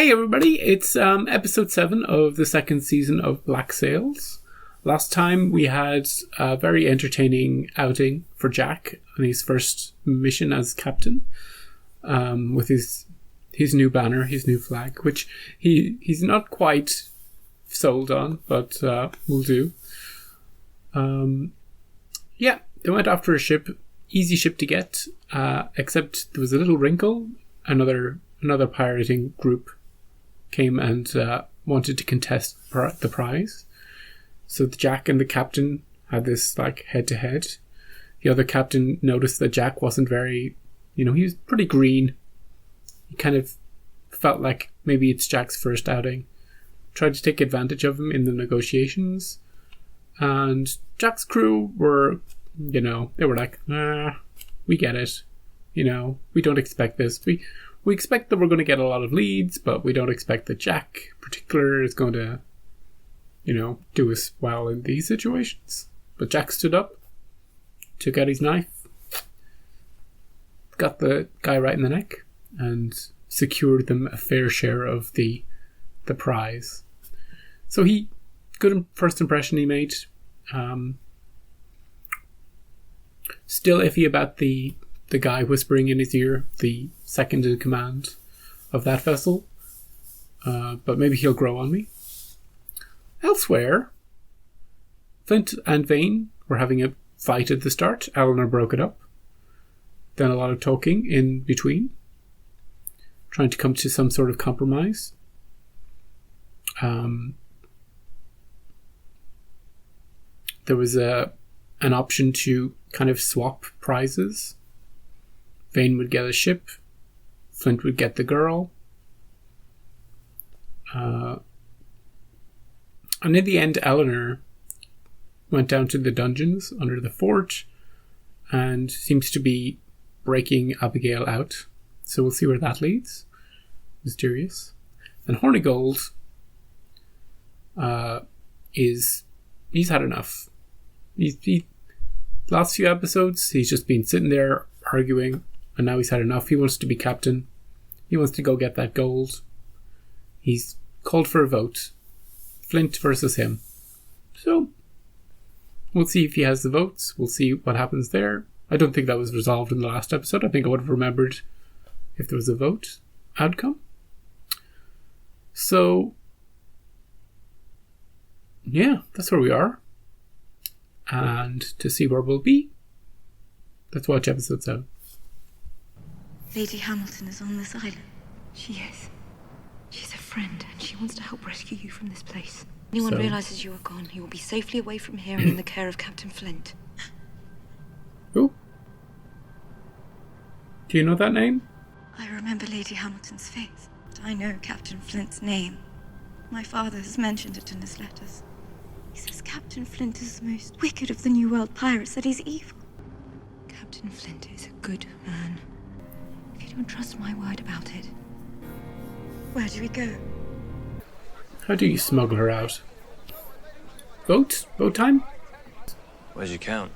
Hey everybody, it's episode 7 of the second season of Black Sails. Last time we had a very entertaining outing for Jack on his first mission as captain, with his new banner, his new flag, which he's not quite sold on, but will do. Yeah, they went after a ship, easy ship to get, except there was a little wrinkle. Another pirating group came and wanted to contest the prize. So Jack and the captain had this head-to-head. The other captain noticed that Jack wasn't very, he was pretty green. He kind of felt like maybe it's Jack's first outing. Tried to take advantage of him in the negotiations. And Jack's crew were, they were like, we get it. We don't expect this. We expect that we're going to get a lot of leads, but we don't expect that Jack in particular is going to, do us well in these situations. But Jack stood up, took out his knife, got the guy right in the neck, and secured them a fair share of the prize. So good first impression he made. Still iffy about the guy whispering in his ear, the second in command of that vessel. But maybe he'll grow on me. Elsewhere, Flint and Vane were having a fight at the start. Eleanor broke it up. Then a lot of talking in between, trying to come to some sort of compromise. There was an option to kind of swap prizes. Vane would get a ship, Flint would get the girl. And in the end, Eleanor went down to the dungeons under the fort and seems to be breaking Abigail out. So we'll see where that leads. Mysterious. And Hornigold he's had enough. Last few episodes, he's just been sitting there arguing, and now he's had enough. He wants to be captain. He wants to go get that gold. He's called for a vote. Flint versus him. So, we'll see if he has the votes. We'll see what happens there. I don't think that was resolved in the last episode. I think I would have remembered if there was a vote outcome. So, yeah, that's where we are. And to see where we'll be, let's watch episode 7. Lady Hamilton is on this island. She is. She's a friend, and she wants to help rescue you from this place. Anyone realizes you are gone, he will be safely away from here and in the care of Captain Flint. Who? Do you know that name? I remember Lady Hamilton's face. I know Captain Flint's name. My father has mentioned it in his letters. He says Captain Flint is the most wicked of the New World pirates, that he's evil. Captain Flint is a good man. If you don't trust my word about it. Where do we go? How do you smuggle her out? Vote? Vote time? Where's your count?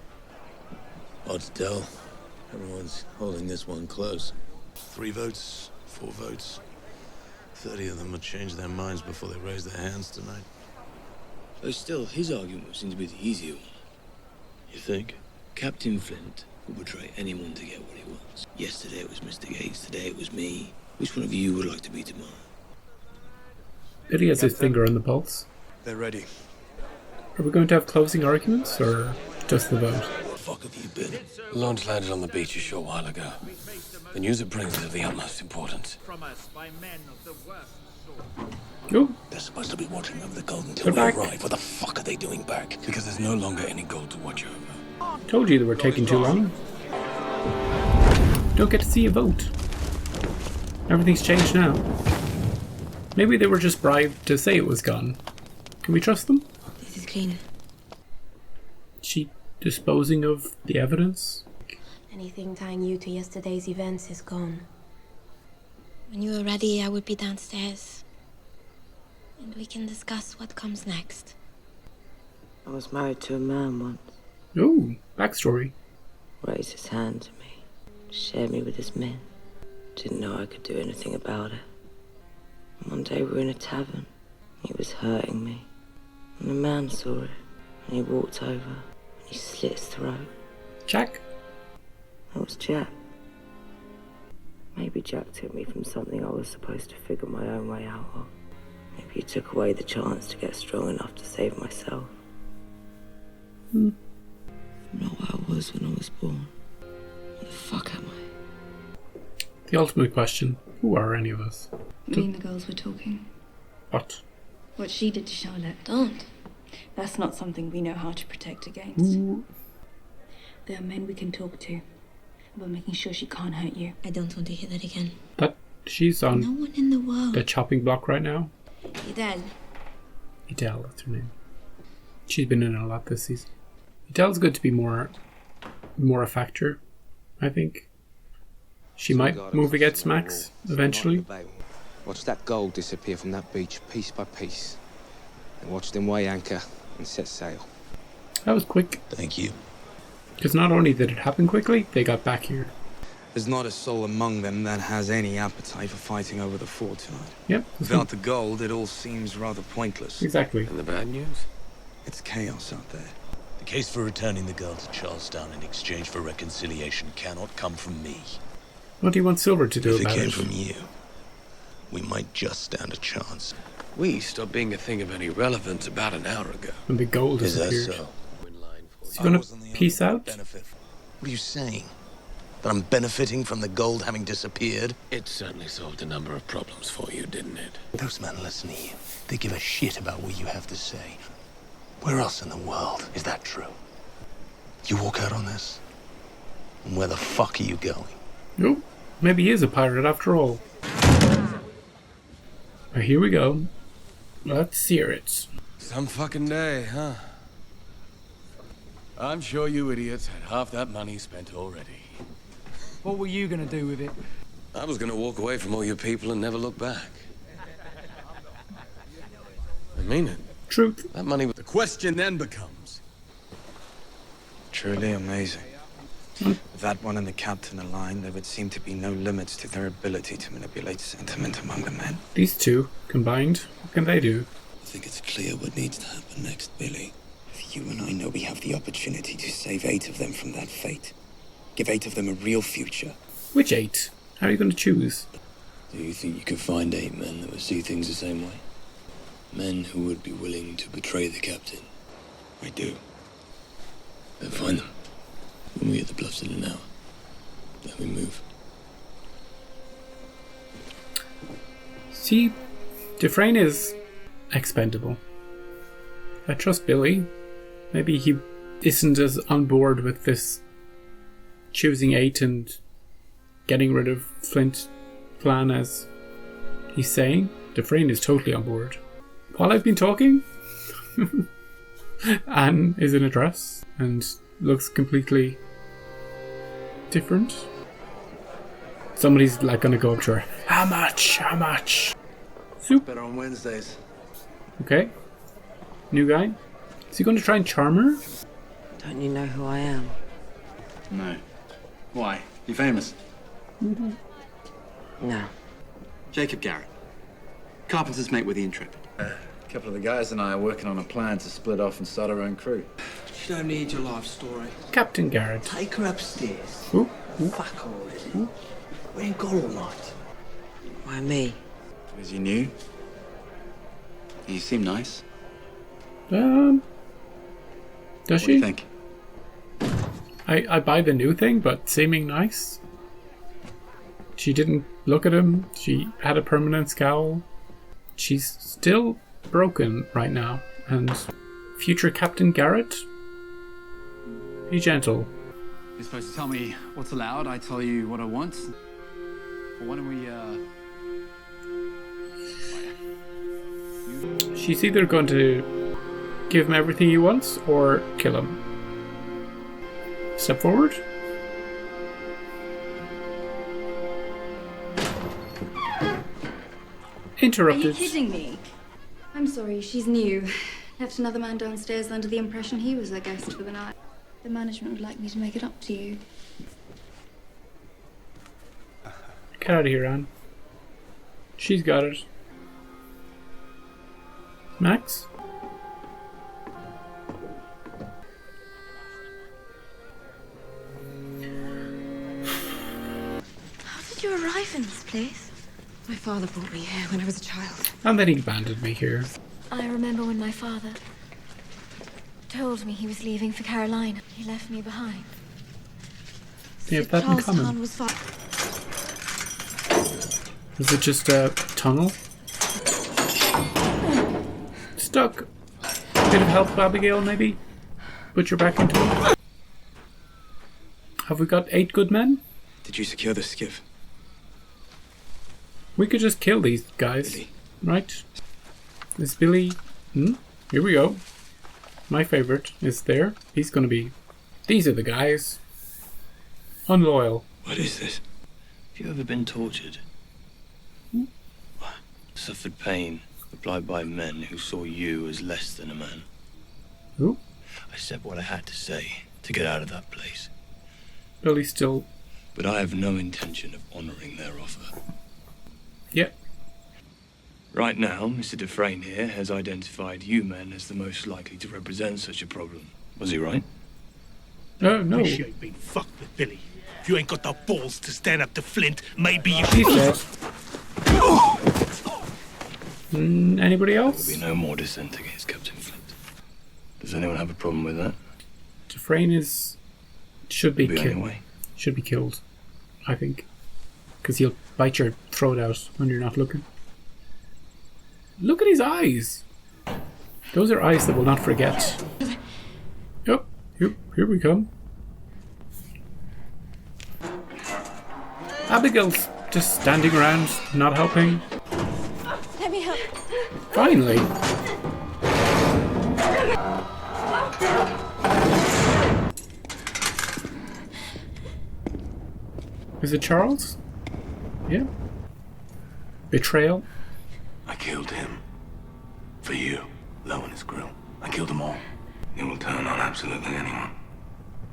Hard to tell. Everyone's holding this one close. 3 votes, 4 votes. 30 of them will change their minds before they raise their hands tonight. Though still, his argument seems to be the easier one. You think? Captain Flint will betray anyone to get what he wants. Yesterday it was Mr. Gates, today it was me. Which one of you would like to be tomorrow? Billy has his finger on the pulse. They're ready. Are we going to have closing arguments, or just the vote? Where the fuck have you been? The launch landed on the beach a short while ago. The news it brings is of the utmost importance. Oh, They're supposed to be watching over the gold until we back. arrive. What the fuck are they doing back? Because there's no longer any gold to watch over. told you they were taking too long. Don't get to see a vote. Everything's changed now. Maybe they were just bribed to say it was gone. Can we trust them? This is clean. Is she disposing of the evidence? Anything tying you to yesterday's events is gone. When you are ready, I would be downstairs. And we can discuss what comes next. I was married to a man once. Oh, backstory. Raised his hand to me. Shared me with his men. Didn't know I could do anything about it. One day we were in a tavern. He was hurting me. And a man saw it. And he walked over. And he slit his throat. Jack? That was Jack. Maybe Jack took me from something I was supposed to figure my own way out of. Maybe he took away the chance to get strong enough to save myself. I'm not what I was when I was born. What the fuck am I? The ultimate question, who are any of us? Me and the girls were talking. What? What she did to Charlotte. Don't. That's not something we know how to protect against. Ooh. There are men we can talk to about making sure she can't hurt you. I don't want to hear that again. She's on No one in the world. the chopping block right now. Idel. Edel, that's her name. She's been in a lot this season. Edel's good to be more a factor, I think. She might move against Max eventually. Watch that gold disappear from that beach piece by piece. And watch them weigh anchor and set sail. That was quick. Thank you. Because not only did it happen quickly, they got back here. There's not a soul among them that has any appetite for fighting over the fort tonight. Yep. Without the gold, it all seems rather pointless. Exactly. And the bad news? It's chaos out there. The case for returning the girl to Charlestown in exchange for reconciliation cannot come from me. What do you want Silver to do If it about came it? from you, we might just stand a chance. We stopped being a thing of any relevance about an hour ago. When the gold Is that disappeared. so? Is he gonna peace out? What are you saying? That I'm benefiting from the gold having disappeared? It certainly solved a number of problems for you, didn't it? Those men listen to you. They give a shit about what you have to say. Where else in the world is that true? You walk out on this? And where the fuck are you going? Nope. Maybe he is a pirate after all. Right, here we go. Let's hear it. Some fucking day, huh? I'm sure you idiots had half that money spent already. What were you gonna do with it? I was gonna walk away from all your people and never look back. I mean it. Truth. That money... The question then becomes... Truly amazing. With that one and the captain aligned, there would seem to be no limits to their ability to manipulate sentiment among the men. These two combined, what can they do? I think it's clear what needs to happen next, Billy. If you and I know we have the opportunity to save 8 of them from that fate, give 8 of them a real future. Which 8? How are you going to choose? Do you think you could find 8 men that would see things the same way? Men who would be willing to betray the captain? I do. Then find them. When we hit the bluffs in an hour, then we move. See, Dufresne is expendable. I trust Billy. Maybe he isn't as on board with this choosing 8 and getting rid of Flint plan as he's saying. Dufresne is totally on board. While I've been talking, Anne is in a dress and looks completely different. Somebody's like gonna go up to her. How much? How much? Soup. Better on Wednesdays. Okay. New guy. Is he gonna try and charm her? Don't you know who I am? No. Why? You famous? No. Jacob Garrett. Carpenter's mate with the Intrepid. A couple of the guys and I are working on a plan to split off and start our own crew. She don't need your life story. Captain Garrett. Take her upstairs. Ooh. Fuck all this. We ain't got all night. Why me? Is he new? You seem nice. Does What she? do you think? I buy the new thing, but seeming nice. She didn't look at him. She had a permanent scowl. She's still broken right now. And future Captain Garrett? Be gentle. You're supposed to tell me what's allowed. I tell you what I want. But why don't we, She's either going to give him everything he wants or kill him. Step forward. Interrupted. Are you kidding me? I'm sorry, she's new. Left another man downstairs under the impression he was a guest for the night. The management would like me to make it up to you. Get out of here, Anne. She's got it. Max? How did you arrive in this place? My father brought me here when I was a child. And then he abandoned me here. I remember when my father told me he was leaving for Carolina. He left me behind. They have that in common. Was it just a tunnel? Stuck. Bit of help, Abigail, maybe? Put your back into it. Have we got 8 good men? Did you secure the skiff? We could just kill these guys, Billy. right? Is Billy... Here we go. My favorite is there. He's gonna be... These are the guys. Unloyal. What is this? Have you ever been tortured? What? Suffered pain applied by men who saw you as less than a man? Who? I said what I had to say to get out of that place. Billy's still... But I have no intention of honoring their offer. Yep. Right now, Mr. Dufresne here has identified you men as the most likely to represent such a problem. Was he right? No. Wish you ain't been fucked with Billy. If you ain't got the balls to stand up to Flint, maybe you He's dead. Anybody else? There will be no more dissent against Captain Flint. Does anyone have a problem with that? Dufresne is... should be killed. Anyway. Should be killed, I think. Because he'll bite your throat out when you're not looking. Look at his eyes! Those are eyes that will not forget. Yep, here we come. Abigail's just standing around, not helping. Let me help. Finally! Is it Charles? Yeah. Betrayal? I killed him. For you, Low and his crew. I killed them all. You will turn on absolutely anyone.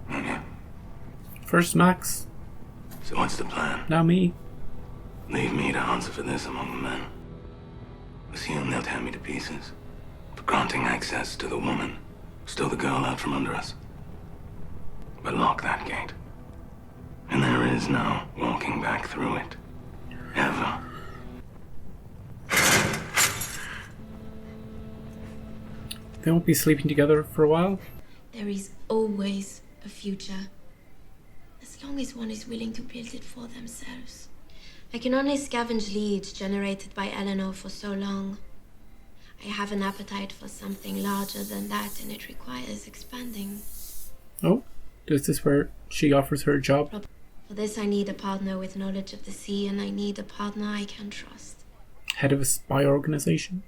Won't you? First Max. So what's the plan? Now me. Leave me to answer for this among the men. Assume they'll tear me to pieces. For granting access to the woman. Steal the girl out from under us. But lock that gate. And there is no walking back through it. Ever. They won't be sleeping together for a while. There is always a future. As long as one is willing to build it for themselves. I can only scavenge leads generated by Eleanor for so long. I have an appetite for something larger than that, and it requires expanding. Oh, is this where she offers her a job? For this I need a partner with knowledge of the sea, and I need a partner I can trust. Head of a spy organization?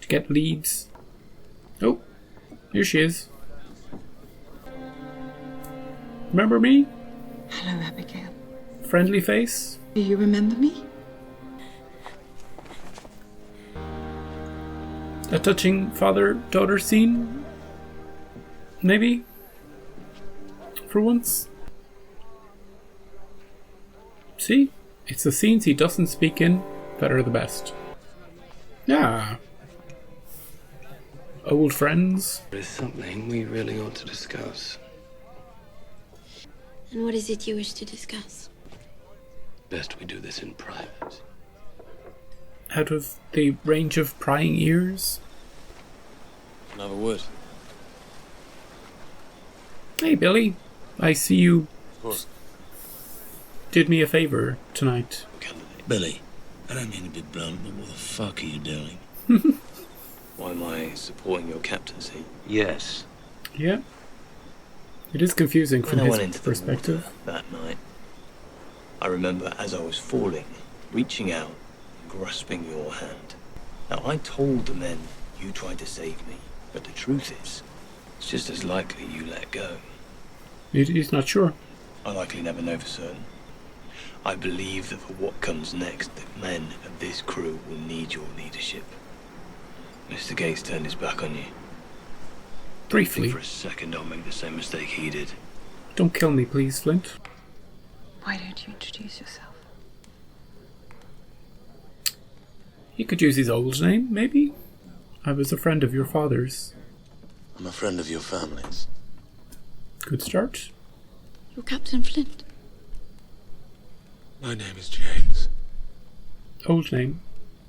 To get leads? Oh, here she is. Remember me? Hello, Abigail. Friendly face? Do you remember me? A touching father-daughter scene? Maybe? For once? See? It's the scenes he doesn't speak in that are the best. Yeah. Old friends. There is something we really ought to discuss. And what is it you wish to discuss? Best we do this in private. Out of the range of prying ears. Another wood. Hey, Billy. I see you Of course. did me a favor tonight. Billy, I don't mean to be blunt, but what the fuck are you doing? Why am I supporting your captaincy? Yes. Yeah. It is confusing from When I went his into the perspective. water that night, I remember as I was falling, reaching out and grasping your hand. Now, I told the men you tried to save me, but the truth is, it's just as likely you let go. He's not sure. I likely never know for certain. I believe that for what comes next, the men of this crew will need your leadership. Mr. Gates turned his back on you. Briefly. Think for a second I'll make the same mistake he did. Don't kill me, please, Flint. Why don't you introduce yourself? He could use his old name, maybe? I was a friend of your father's. I'm a friend of your family's. Good start. You're Captain Flint. My name is James. Old name.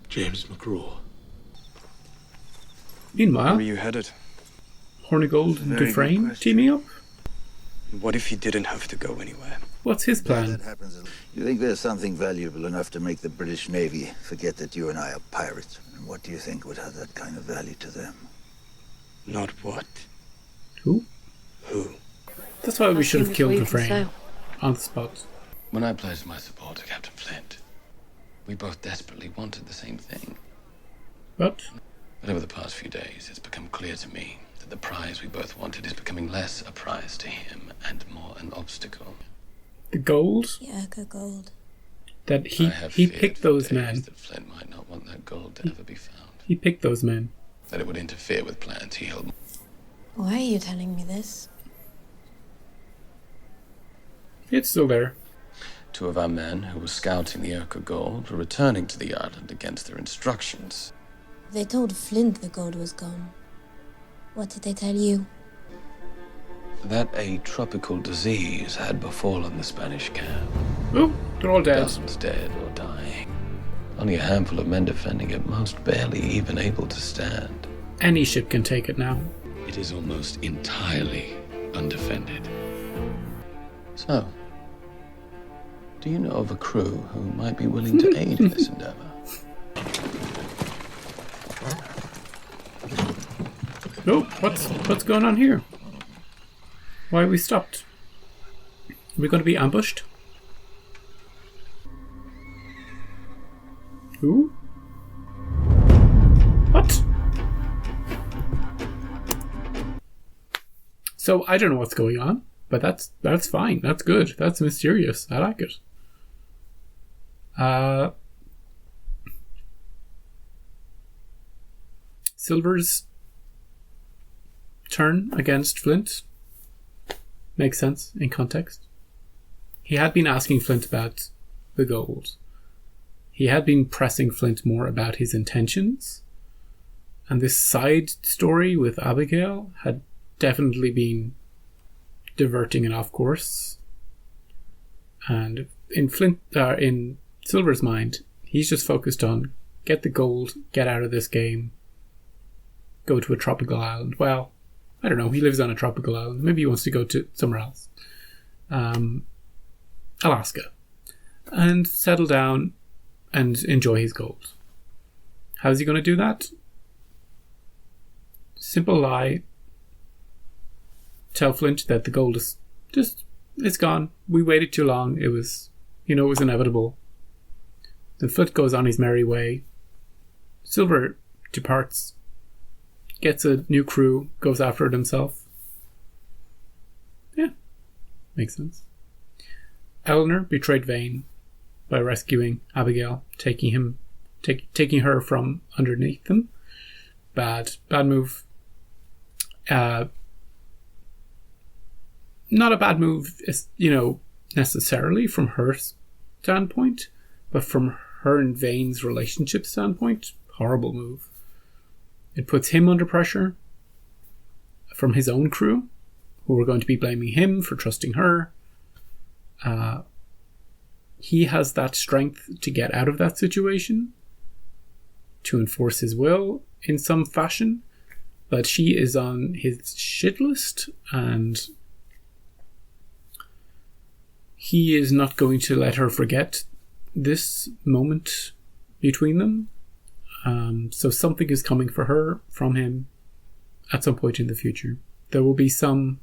James McGraw. Meanwhile, Where are you headed? Hornigold and Very good Dufresne question. teaming up? What if he didn't have to go anywhere? What's his plan? You think there's something valuable enough to make the British Navy forget that you and I are pirates? And what do you think would have that kind of value to them? Not what? Who? Who? That's why we should have killed Dufresne sail. on the spot. When I pledged my support to Captain Flint, we both desperately wanted the same thing. But over the past few days, it's become clear to me that the prize we both wanted is becoming less a prize to him and more an obstacle. the gold Yeah, good gold. that I he have picked feared those for days men. that Flint might not want that gold to ever be found. He picked those men. That it would interfere with plans he held. Why are you telling me this? It's still there. 2 of our men who were scouting the Ochre Gold were returning to the island against their instructions. They told Flint the gold was gone. What did they tell you? That a tropical disease had befallen the Spanish camp. Oh, they're all dead. Dozens dead or dying. Only a handful of men defending it, most barely even able to stand. Any ship can take it now. It is almost entirely undefended. So, do you know of a crew who might be willing to aid in this endeavor? Oh, what's going on here? Why are we stopped? Are we going to be ambushed? Who? What? So I don't know what's going on, but that's fine. That's good. That's mysterious. I like it. Silver's turn against Flint makes sense in context. He had been asking Flint about the gold. He had been pressing Flint more about his intentions. And this side story with Abigail had definitely been diverting it off course. And in Silver's mind, he's just focused on get the gold, get out of this game, go to a tropical island. Well, I don't know, he lives on a tropical island. Maybe he wants to go to somewhere else. Alaska. And settle down and enjoy his gold. How's he going to do that? Simple lie. Tell Flint that the gold is it's gone. We waited too long. It was inevitable. Then Flint goes on his merry way. Silver departs, gets a new crew, goes after it himself. Yeah, makes sense. Eleanor betrayed Vane by rescuing Abigail, taking her from underneath them. Bad move. Not a bad move, necessarily from her standpoint, but from her and Vane's relationship standpoint, horrible move. It puts him under pressure from his own crew, who are going to be blaming him for trusting her. He has that strength to get out of that situation, to enforce his will in some fashion, but she is on his shit list, and he is not going to let her forget this moment between them. So something is coming for her from him at some point in the future. There will be some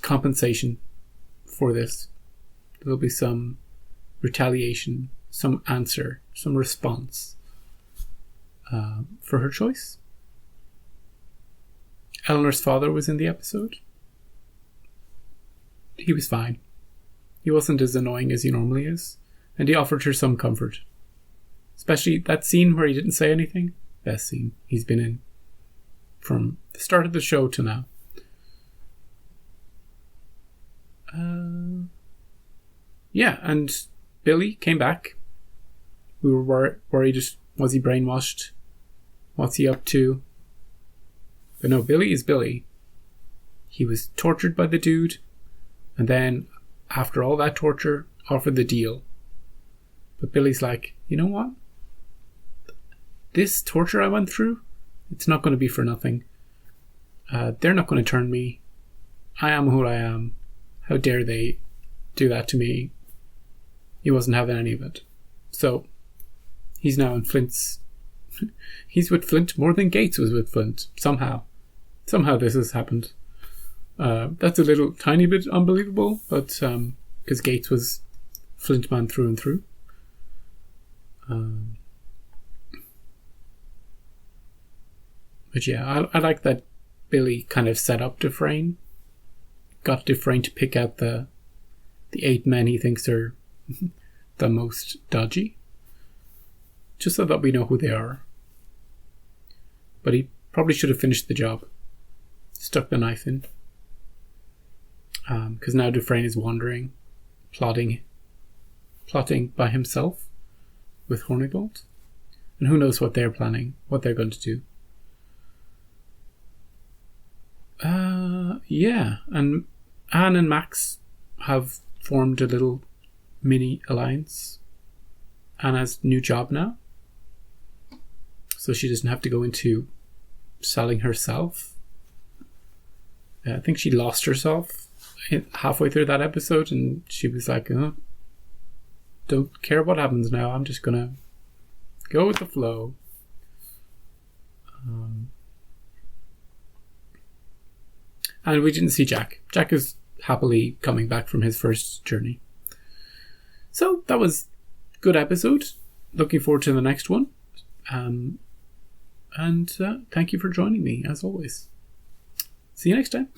compensation for this. There will be some retaliation, some answer, some response for her choice. Eleanor's father was in the episode. He was fine. He wasn't as annoying as he normally is, and he offered her some comfort. Especially that scene where he didn't say anything. Best scene he's been in from the start of the show to now. Yeah, and Billy came back. We were worried Was he brainwashed? What's he up to? But no, Billy is Billy. He was tortured by the dude, and then, after all that torture, offered the deal. But Billy's like, you know what? This torture I went through, it's not going to be for nothing. They're not going to turn me. I am who I am. How dare they do that to me? He wasn't having any of it. So, he's now in Flint's... he's with Flint more than Gates was with Flint. Somehow this has happened. That's a little tiny bit unbelievable, but because Gates was Flint man through and through. But yeah, I like that Billy kind of set up Dufresne. Got Dufresne to pick out the 8 men he thinks are the most dodgy. Just so that we know who they are. But he probably should have finished the job. Stuck the knife in. Because now Dufresne is wandering, plotting by himself with Hornigold. And who knows what they're planning, what they're going to do. Yeah, and Anne and Max have formed a little mini alliance. Anne has a new job now, so she doesn't have to go into selling herself. I think she lost herself halfway through that episode, and she was like, don't care what happens now, I'm just gonna go with the flow. And we didn't see Jack. Jack is happily coming back from his first journey. So that was a good episode. Looking forward to the next one. And thank you for joining me, as always. See you next time.